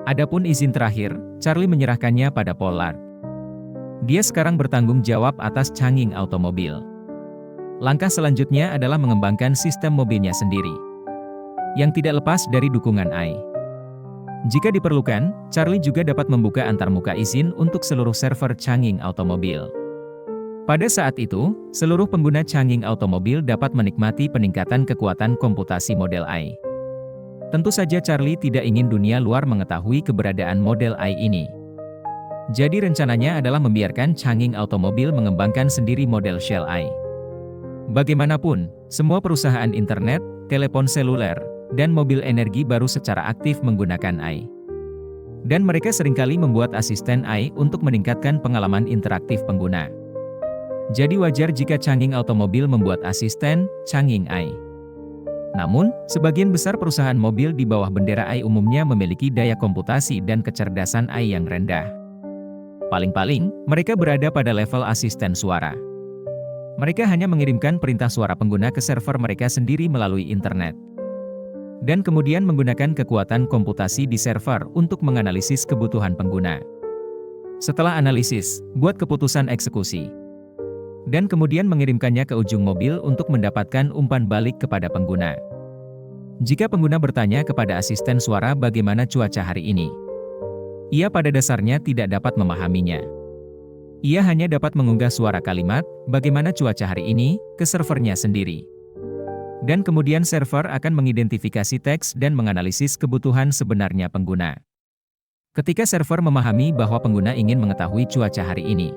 Adapun izin terakhir, Charlie menyerahkannya pada Pollard. Dia sekarang bertanggung jawab atas Changing Automobile. Langkah selanjutnya adalah mengembangkan sistem mobilnya sendiri, yang tidak lepas dari dukungan AI. Jika diperlukan, Charlie juga dapat membuka antarmuka izin untuk seluruh server Changing Automobile. Pada saat itu, seluruh pengguna Changing Automobile dapat menikmati peningkatan kekuatan komputasi model AI. Tentu saja Charlie tidak ingin dunia luar mengetahui keberadaan model AI ini. Jadi rencananya adalah membiarkan Changing Automobile mengembangkan sendiri model Shell AI. Bagaimanapun, semua perusahaan internet, telepon seluler, dan mobil energi baru secara aktif menggunakan AI. Dan mereka seringkali membuat asisten AI untuk meningkatkan pengalaman interaktif pengguna. Jadi wajar jika Changing Automobile membuat asisten, Changing AI. Namun, sebagian besar perusahaan mobil di bawah bendera AI umumnya memiliki daya komputasi dan kecerdasan AI yang rendah. Paling-paling, mereka berada pada level asisten suara. Mereka hanya mengirimkan perintah suara pengguna ke server mereka sendiri melalui internet. Dan kemudian menggunakan kekuatan komputasi di server untuk menganalisis kebutuhan pengguna. Setelah analisis, buat keputusan eksekusi. Dan kemudian mengirimkannya ke ujung mobil untuk mendapatkan umpan balik kepada pengguna. Jika pengguna bertanya kepada asisten suara bagaimana cuaca hari ini, ia pada dasarnya tidak dapat memahaminya. Ia hanya dapat mengunggah suara kalimat, bagaimana cuaca hari ini, ke servernya sendiri. Dan kemudian server akan mengidentifikasi teks dan menganalisis kebutuhan sebenarnya pengguna. Ketika server memahami bahwa pengguna ingin mengetahui cuaca hari ini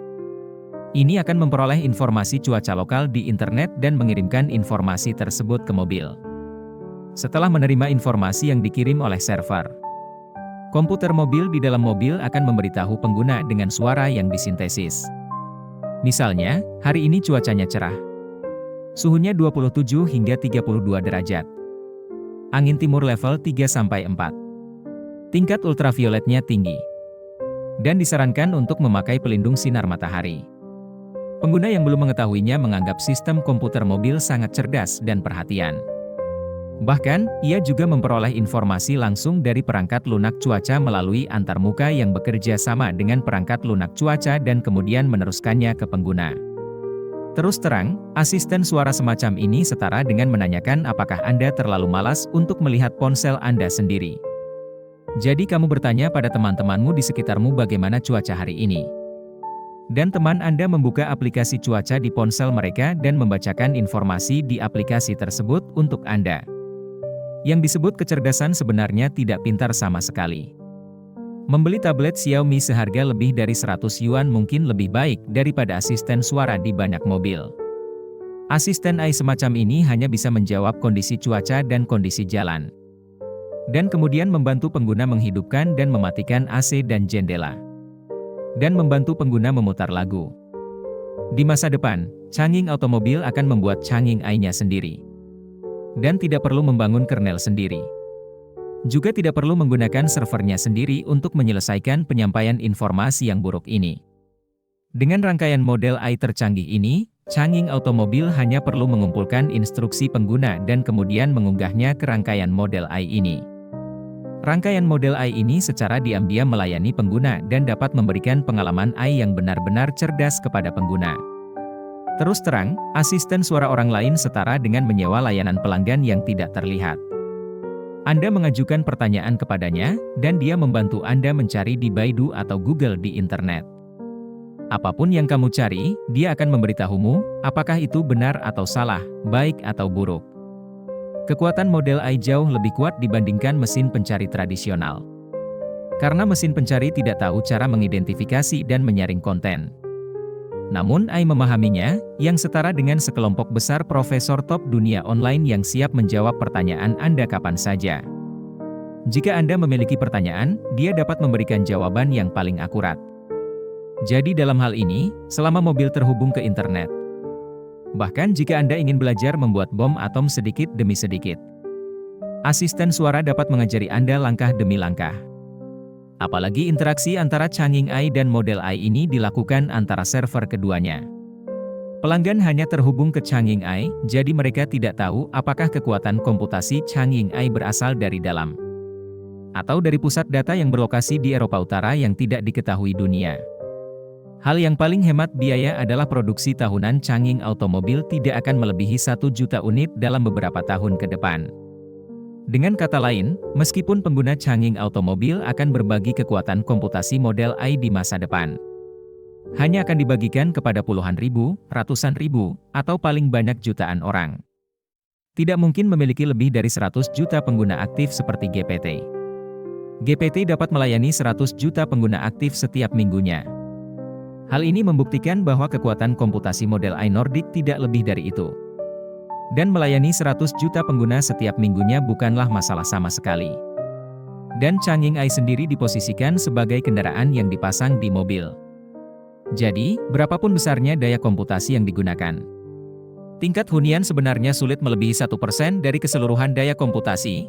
akan memperoleh informasi cuaca lokal di internet dan mengirimkan informasi tersebut ke mobil. Setelah menerima informasi yang dikirim oleh server, komputer mobil di dalam mobil akan memberitahu pengguna dengan suara yang disintesis. Misalnya, hari ini cuacanya cerah. Suhunya 27 hingga 32 derajat. Angin timur level 3-4. Tingkat ultravioletnya tinggi. Dan disarankan untuk memakai pelindung sinar matahari. Pengguna yang belum mengetahuinya menganggap sistem komputer mobil sangat cerdas dan perhatian. Bahkan, ia juga memperoleh informasi langsung dari perangkat lunak cuaca melalui antarmuka yang bekerja sama dengan perangkat lunak cuaca dan kemudian meneruskannya ke pengguna. Terus terang, asisten suara semacam ini setara dengan menanyakan apakah Anda terlalu malas untuk melihat ponsel Anda sendiri. Jadi kamu bertanya pada teman-temanmu di sekitarmu bagaimana cuaca hari ini. Dan teman Anda membuka aplikasi cuaca di ponsel mereka dan membacakan informasi di aplikasi tersebut untuk Anda. Yang disebut kecerdasan sebenarnya tidak pintar sama sekali. Membeli tablet Xiaomi seharga lebih dari 100 yuan mungkin lebih baik daripada asisten suara di banyak mobil. Asisten AI semacam ini hanya bisa menjawab kondisi cuaca dan kondisi jalan. Dan kemudian membantu pengguna menghidupkan dan mematikan AC dan jendela. Dan membantu pengguna memutar lagu. Di masa depan, Changing Automobile akan membuat Changing AI-nya sendiri. Dan tidak perlu membangun kernel sendiri. Juga tidak perlu menggunakan servernya sendiri untuk menyelesaikan penyampaian informasi yang buruk ini. Dengan rangkaian model AI tercanggih ini, Changing Automobile hanya perlu mengumpulkan instruksi pengguna dan kemudian mengunggahnya ke rangkaian model AI ini. Rangkaian model AI ini secara diam-diam melayani pengguna dan dapat memberikan pengalaman AI yang benar-benar cerdas kepada pengguna. Terus terang, asisten suara orang lain setara dengan menyewa layanan pelanggan yang tidak terlihat. Anda mengajukan pertanyaan kepadanya, dan dia membantu Anda mencari di Baidu atau Google di internet. Apapun yang kamu cari, dia akan memberitahumu, apakah itu benar atau salah, baik atau buruk. Kekuatan model AI jauh lebih kuat dibandingkan mesin pencari tradisional. Karena mesin pencari tidak tahu cara mengidentifikasi dan menyaring konten. Namun AI memahaminya, yang setara dengan sekelompok besar profesor top dunia online yang siap menjawab pertanyaan Anda kapan saja. Jika Anda memiliki pertanyaan, dia dapat memberikan jawaban yang paling akurat. Jadi dalam hal ini, selama mobil terhubung ke internet, bahkan jika Anda ingin belajar membuat bom atom sedikit demi sedikit, asisten suara dapat mengajari Anda langkah demi langkah. Apalagi interaksi antara Changing AI dan model AI ini dilakukan antara server keduanya. Pelanggan hanya terhubung ke Changing AI, jadi mereka tidak tahu apakah kekuatan komputasi Changing AI berasal dari dalam. atau dari pusat data yang berlokasi di Eropa Utara yang tidak diketahui dunia. Hal yang paling hemat biaya adalah produksi tahunan Changing Automobil tidak akan melebihi 1 juta unit dalam beberapa tahun ke depan. Dengan kata lain, meskipun pengguna Changing Automobil akan berbagi kekuatan komputasi model I di masa depan, hanya akan dibagikan kepada puluhan ribu, ratusan ribu, atau paling banyak jutaan orang. Tidak mungkin memiliki lebih dari 100 juta pengguna aktif seperti GPT. GPT dapat melayani 100 juta pengguna aktif setiap minggunya. Hal ini membuktikan bahwa kekuatan komputasi model I Nordic tidak lebih dari itu. Dan melayani 100 juta pengguna setiap minggunya bukanlah masalah sama sekali. Dan Changing AI sendiri diposisikan sebagai kendaraan yang dipasang di mobil. Jadi, berapapun besarnya daya komputasi yang digunakan, tingkat hunian sebenarnya sulit melebihi 1% dari keseluruhan daya komputasi.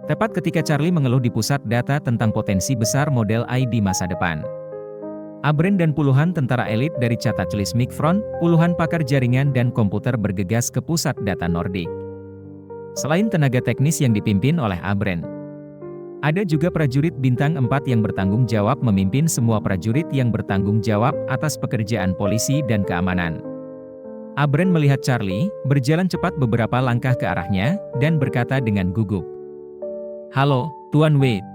Tepat ketika Charlie mengeluh di pusat data tentang potensi besar model I di masa depan, Abren dan puluhan tentara elit dari Chataclysmic Front, puluhan pakar jaringan dan komputer bergegas ke pusat data Nordic. Selain tenaga teknis yang dipimpin oleh Abren, ada juga prajurit bintang 4 yang bertanggung jawab memimpin semua prajurit yang bertanggung jawab atas pekerjaan polisi dan keamanan. Abren melihat Charlie, berjalan cepat beberapa langkah ke arahnya, dan berkata dengan gugup, "Halo, Tuan Wade."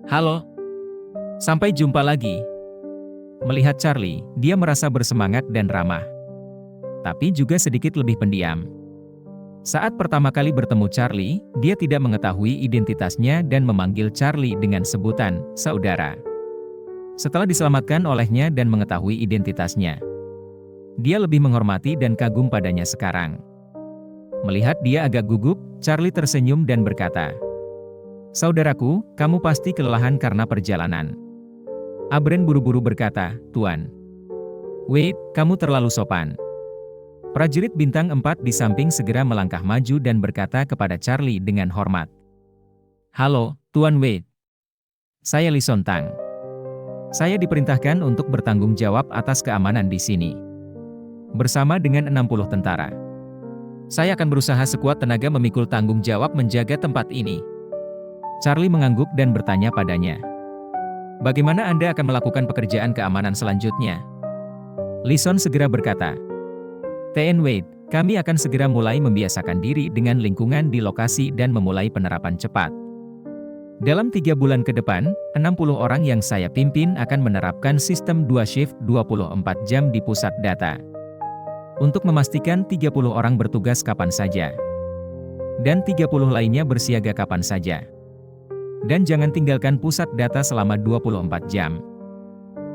"Halo. Sampai jumpa lagi." Melihat Charlie, dia merasa bersemangat dan ramah, tapi juga sedikit lebih pendiam. Saat pertama kali bertemu Charlie, dia tidak mengetahui identitasnya dan memanggil Charlie dengan sebutan saudara. Setelah diselamatkan olehnya dan mengetahui identitasnya, dia lebih menghormati dan kagum padanya sekarang. Melihat dia agak gugup, Charlie tersenyum dan berkata, "Saudaraku, kamu pasti kelelahan karena perjalanan." Abren buru-buru berkata, "Tuan Wade, kamu terlalu sopan." Prajurit bintang 4 di samping segera melangkah maju dan berkata kepada Charlie dengan hormat, "Halo, Tuan Wade. Saya Li Sontang. Saya diperintahkan untuk bertanggung jawab atas keamanan di sini, bersama dengan 60 tentara. Saya akan berusaha sekuat tenaga memikul tanggung jawab menjaga tempat ini." Charlie mengangguk dan bertanya padanya, "Bagaimana Anda akan melakukan pekerjaan keamanan selanjutnya?" Lison segera berkata, "TN Wade, kami akan segera mulai membiasakan diri dengan lingkungan di lokasi dan memulai penerapan cepat. Dalam 3 bulan ke depan, 60 orang yang saya pimpin akan menerapkan sistem 2 shift 24 jam di pusat data. Untuk memastikan 30 orang bertugas kapan saja, dan 30 lainnya bersiaga kapan saja. Dan jangan tinggalkan pusat data selama 24 jam.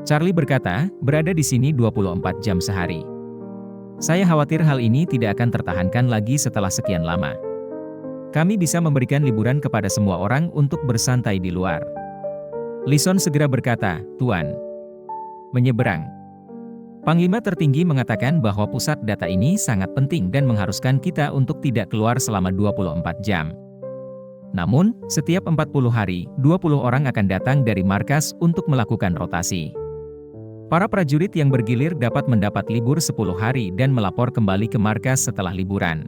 Charlie berkata, "Berada di sini 24 jam sehari. Saya khawatir hal ini tidak akan tertahankan lagi setelah sekian lama. Kami bisa memberikan liburan kepada semua orang untuk bersantai di luar." Lison segera berkata, "Tuan, menyeberang. Panglima tertinggi mengatakan bahwa pusat data ini sangat penting dan mengharuskan kita untuk tidak keluar selama 24 jam. Namun, setiap 40 hari, 20 orang akan datang dari markas untuk melakukan rotasi. Para prajurit yang bergilir dapat mendapat libur 10 hari dan melapor kembali ke markas setelah liburan."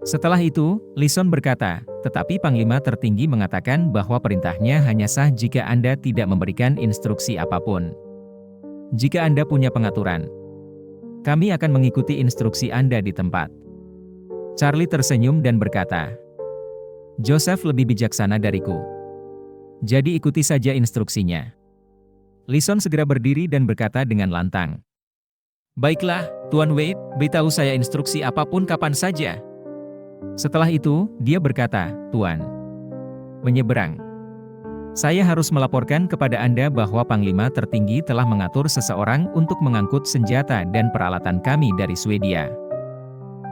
Setelah itu, Lison berkata, "Tetapi Panglima tertinggi mengatakan bahwa perintahnya hanya sah jika Anda tidak memberikan instruksi apapun. Jika Anda punya pengaturan, kami akan mengikuti instruksi Anda di tempat." Charlie tersenyum dan berkata, "Joseph lebih bijaksana dariku. Jadi ikuti saja instruksinya." Lison segera berdiri dan berkata dengan lantang, "Baiklah, Tuan Wade, beritahu saya instruksi apapun kapan saja." Setelah itu, dia berkata, "Tuan, menyeberang. Saya harus melaporkan kepada Anda bahwa Panglima tertinggi telah mengatur seseorang untuk mengangkut senjata dan peralatan kami dari Swedia.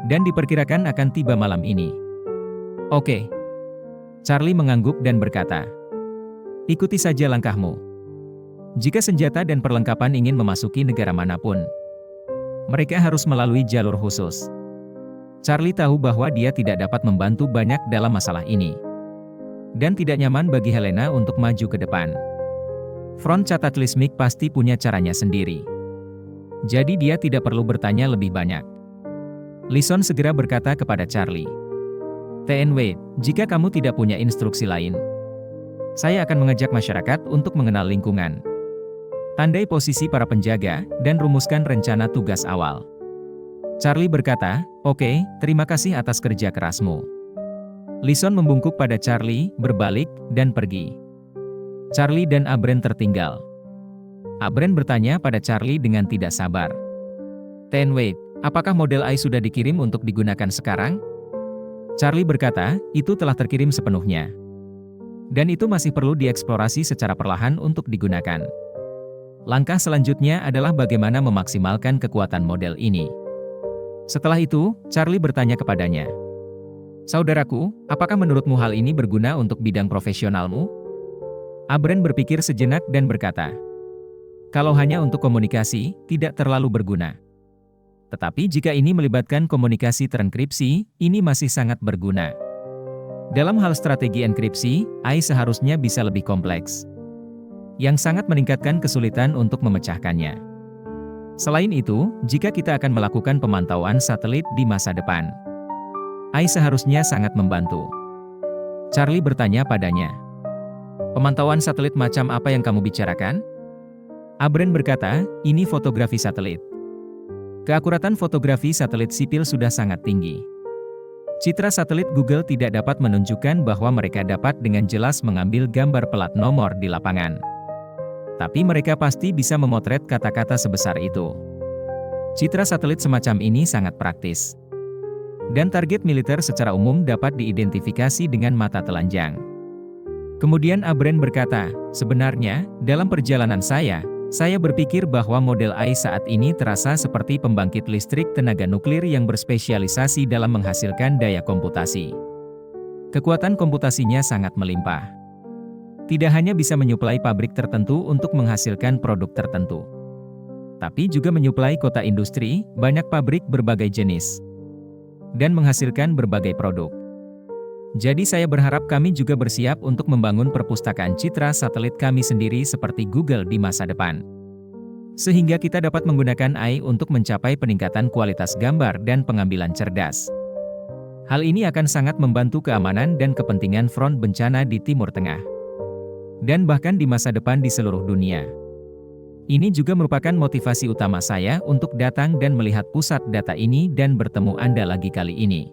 Dan diperkirakan akan tiba malam ini." "Oke." Charlie mengangguk dan berkata, "Ikuti saja langkahmu. Jika senjata dan perlengkapan ingin memasuki negara manapun, mereka harus melalui jalur khusus." Charlie tahu bahwa dia tidak dapat membantu banyak dalam masalah ini, dan tidak nyaman bagi Helena untuk maju ke depan. Front Cataclysmic pasti punya caranya sendiri. Jadi dia tidak perlu bertanya lebih banyak. Lison segera berkata kepada Charlie, "TN Wade, jika kamu tidak punya instruksi lain, Saya akan mengajak masyarakat untuk mengenal lingkungan. Tandai posisi para penjaga, dan rumuskan rencana tugas awal. Charlie berkata, "Oke, terima kasih atas kerja kerasmu." Lison membungkuk pada Charlie, berbalik, dan pergi. Charlie dan Abren tertinggal. Abren bertanya pada Charlie dengan tidak sabar. "Wait, apakah model AI sudah dikirim untuk digunakan sekarang?" Charlie berkata, "Itu telah terkirim sepenuhnya. Dan itu masih perlu dieksplorasi secara perlahan untuk digunakan. Langkah selanjutnya adalah bagaimana memaksimalkan kekuatan model ini." Setelah itu, Charlie bertanya kepadanya, "Saudaraku, apakah menurutmu hal ini berguna untuk bidang profesionalmu?" Abren berpikir sejenak dan berkata, "Kalau hanya untuk komunikasi, tidak terlalu berguna. Tetapi jika ini melibatkan komunikasi terenkripsi, ini masih sangat berguna. Dalam hal strategi enkripsi, AI seharusnya bisa lebih kompleks, yang sangat meningkatkan kesulitan untuk memecahkannya. Selain itu, jika kita akan melakukan pemantauan satelit di masa depan, AI seharusnya sangat membantu." Charlie bertanya padanya, "Pemantauan satelit macam apa yang kamu bicarakan?" Abren berkata, "Ini fotografi satelit. Keakuratan fotografi satelit sipil sudah sangat tinggi. Citra satelit Google tidak dapat menunjukkan bahwa mereka dapat dengan jelas mengambil gambar plat nomor di lapangan. Tapi mereka pasti bisa memotret kata-kata sebesar itu. Citra satelit semacam ini sangat praktis. Dan target militer secara umum dapat diidentifikasi dengan mata telanjang." Kemudian Abren berkata, "Sebenarnya, dalam perjalanan saya berpikir bahwa model AI saat ini terasa seperti pembangkit listrik tenaga nuklir yang berspesialisasi dalam menghasilkan daya komputasi. Kekuatan komputasinya sangat melimpah. Tidak hanya bisa menyuplai pabrik tertentu untuk menghasilkan produk tertentu, tapi juga menyuplai kota industri, banyak pabrik berbagai jenis, dan menghasilkan berbagai produk. Jadi saya berharap kami juga bersiap untuk membangun perpustakaan citra satelit kami sendiri seperti Google di masa depan. Sehingga kita dapat menggunakan AI untuk mencapai peningkatan kualitas gambar dan pengambilan cerdas. Hal ini akan sangat membantu keamanan dan kepentingan front bencana di Timur Tengah. Dan bahkan di masa depan di seluruh dunia. Ini juga merupakan motivasi utama saya untuk datang dan melihat pusat data ini dan bertemu Anda lagi kali ini."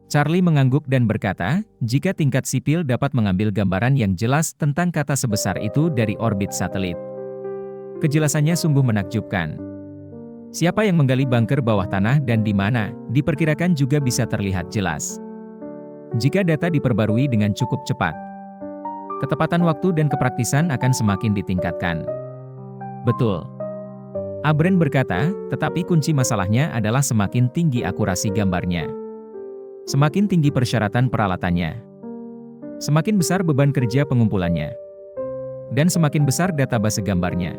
Charlie mengangguk dan berkata, "Jika tingkat sipil dapat mengambil gambaran yang jelas tentang kata sebesar itu dari orbit satelit, kejelasannya sungguh menakjubkan. Siapa yang menggali bunker bawah tanah dan di mana, diperkirakan juga bisa terlihat jelas. Jika data diperbarui dengan cukup cepat, ketepatan waktu dan kepraktisan akan semakin ditingkatkan." "Betul," Abren berkata, "tetapi kunci masalahnya adalah semakin tinggi akurasi gambarnya. Semakin tinggi persyaratan peralatannya, semakin besar beban kerja pengumpulannya, dan semakin besar database gambarnya.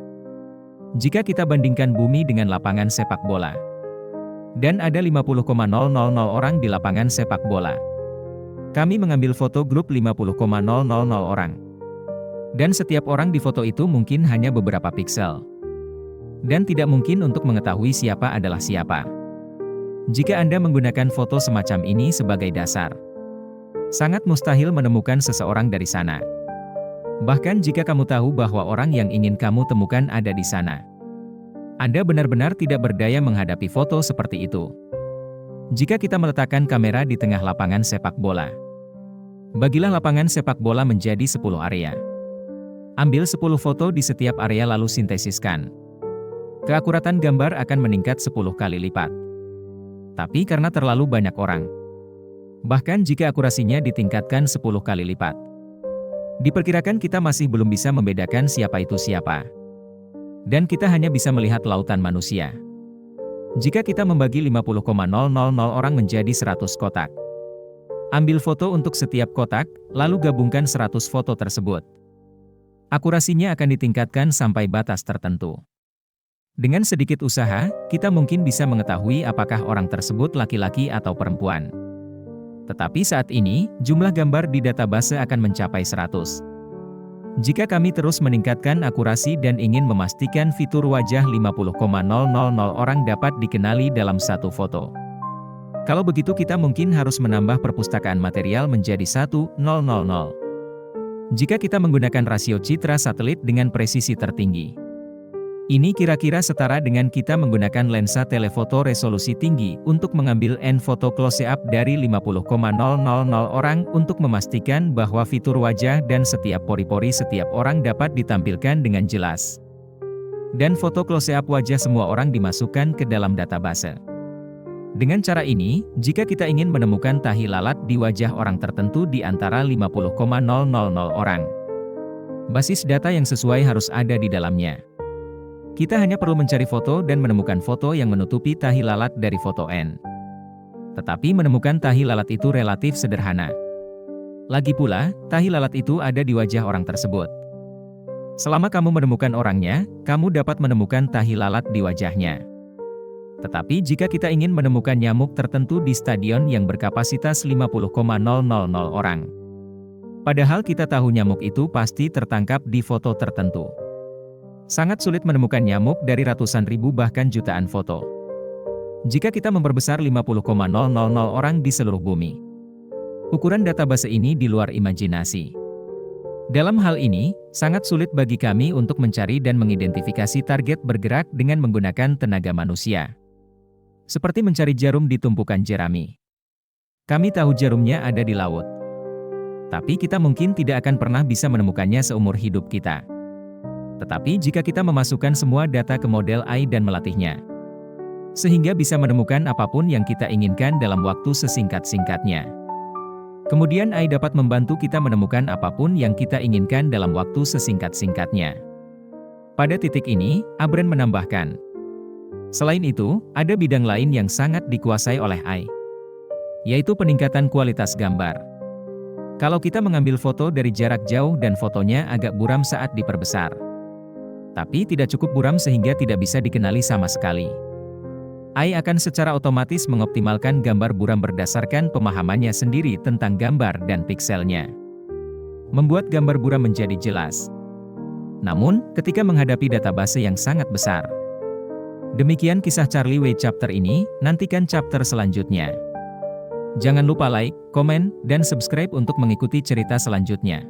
Jika kita bandingkan bumi dengan lapangan sepak bola, dan ada 50,000 orang di lapangan sepak bola. Kami mengambil foto grup 50,000 orang. Dan setiap orang di foto itu mungkin hanya beberapa piksel. Dan tidak mungkin untuk mengetahui siapa adalah siapa. Jika Anda menggunakan foto semacam ini sebagai dasar, sangat mustahil menemukan seseorang dari sana. Bahkan jika kamu tahu bahwa orang yang ingin kamu temukan ada di sana, Anda benar-benar tidak berdaya menghadapi foto seperti itu. Jika kita meletakkan kamera di tengah lapangan sepak bola, bagilah lapangan sepak bola menjadi 10 area. Ambil 10 foto di setiap area lalu sintesiskan. Keakuratan gambar akan meningkat 10 kali lipat. Tapi karena terlalu banyak orang, bahkan jika akurasinya ditingkatkan 10 kali lipat, diperkirakan kita masih belum bisa membedakan siapa itu siapa. Dan kita hanya bisa melihat lautan manusia. Jika kita membagi 50,000 orang menjadi 100 kotak, ambil foto untuk setiap kotak, lalu gabungkan 100 foto tersebut. Akurasinya akan ditingkatkan sampai batas tertentu. Dengan sedikit usaha, kita mungkin bisa mengetahui apakah orang tersebut laki-laki atau perempuan. Tetapi saat ini, jumlah gambar di database akan mencapai 100. Jika kami terus meningkatkan akurasi dan ingin memastikan fitur wajah 50,000 orang dapat dikenali dalam satu foto. Kalau begitu kita mungkin harus menambah perpustakaan material menjadi 1,000. Jika kita menggunakan rasio citra satelit dengan presisi tertinggi, ini kira-kira setara dengan kita menggunakan lensa telefoto resolusi tinggi untuk mengambil foto close-up dari 50,000 orang untuk memastikan bahwa fitur wajah dan setiap pori-pori setiap orang dapat ditampilkan dengan jelas. Dan foto close-up wajah semua orang dimasukkan ke dalam database. Dengan cara ini, jika kita ingin menemukan tahi lalat di wajah orang tertentu di antara 50,000 orang, basis data yang sesuai harus ada di dalamnya. Kita hanya perlu mencari foto dan menemukan foto yang menutupi tahi lalat dari foto N. Tetapi menemukan tahi lalat itu relatif sederhana. Lagi pula, tahi lalat itu ada di wajah orang tersebut. Selama kamu menemukan orangnya, kamu dapat menemukan tahi lalat di wajahnya. Tetapi jika kita ingin menemukan nyamuk tertentu di stadion yang berkapasitas 50,000 orang, padahal kita tahu nyamuk itu pasti tertangkap di foto tertentu, sangat sulit menemukan nyamuk dari ratusan ribu bahkan jutaan foto. Jika kita memperbesar 50,000 orang di seluruh bumi, ukuran database ini di luar imajinasi. Dalam hal ini, sangat sulit bagi kami untuk mencari dan mengidentifikasi target bergerak dengan menggunakan tenaga manusia. Seperti mencari jarum di tumpukan jerami. Kami tahu jarumnya ada di laut. Tapi kita mungkin tidak akan pernah bisa menemukannya seumur hidup kita. Tetapi jika kita memasukkan semua data ke model AI dan melatihnya, sehingga bisa menemukan apapun yang kita inginkan dalam waktu sesingkat-singkatnya. Kemudian AI dapat membantu kita menemukan apapun yang kita inginkan dalam waktu sesingkat-singkatnya. Pada titik ini, Abren menambahkan, selain itu, ada bidang lain yang sangat dikuasai oleh AI, yaitu peningkatan kualitas gambar. Kalau kita mengambil foto dari jarak jauh dan fotonya agak buram saat diperbesar, tapi tidak cukup buram sehingga tidak bisa dikenali sama sekali, AI akan secara otomatis mengoptimalkan gambar buram berdasarkan pemahamannya sendiri tentang gambar dan pikselnya, membuat gambar buram menjadi jelas. Namun, ketika menghadapi database yang sangat besar, demikian kisah Charlie Way chapter ini, nantikan chapter selanjutnya. Jangan lupa like, komen, dan subscribe untuk mengikuti cerita selanjutnya.